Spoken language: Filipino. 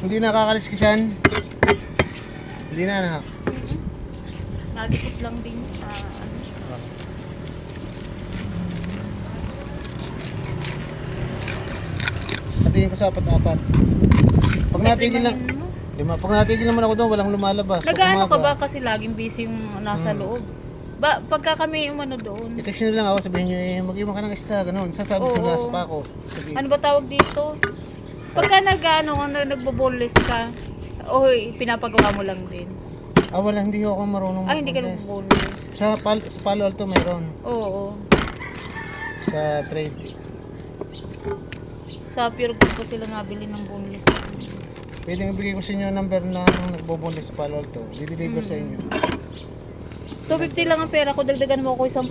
Hindi nakakaliskisan. Hindi na anak. Nagikot lang din. Hatiin ko sa apat-apat. Pag natigil lang, lima. Pag natigil naman ako doon, walang lumalabas. Pag Nag-ano ka umaga, ba kasi laging busy yung nasa loob? Pagka kami umano doon. i-text nyo lang ako, sabihin nyo, mag-iwan ka ng extra, ganun. Sasabi ko Oo. nasa pa ako. Sige. Ano ba tawag dito? Pagka nagbo-boneless ka, pinapagawa mo lang din. Wala, hindi ako marunong Hindi ka mag-boneless. nagbo-boneless. Sa Palo Alto mayroon. Oo. Sa trade. Sa Pure Gold ko sila nabili ng boneless. Pwede ibigay ko sa inyo ang number ng nagboboneless sa Palo Alto. Di-deliver sa inyo. 250 lang ang pera ko, dagdagan mo ako isang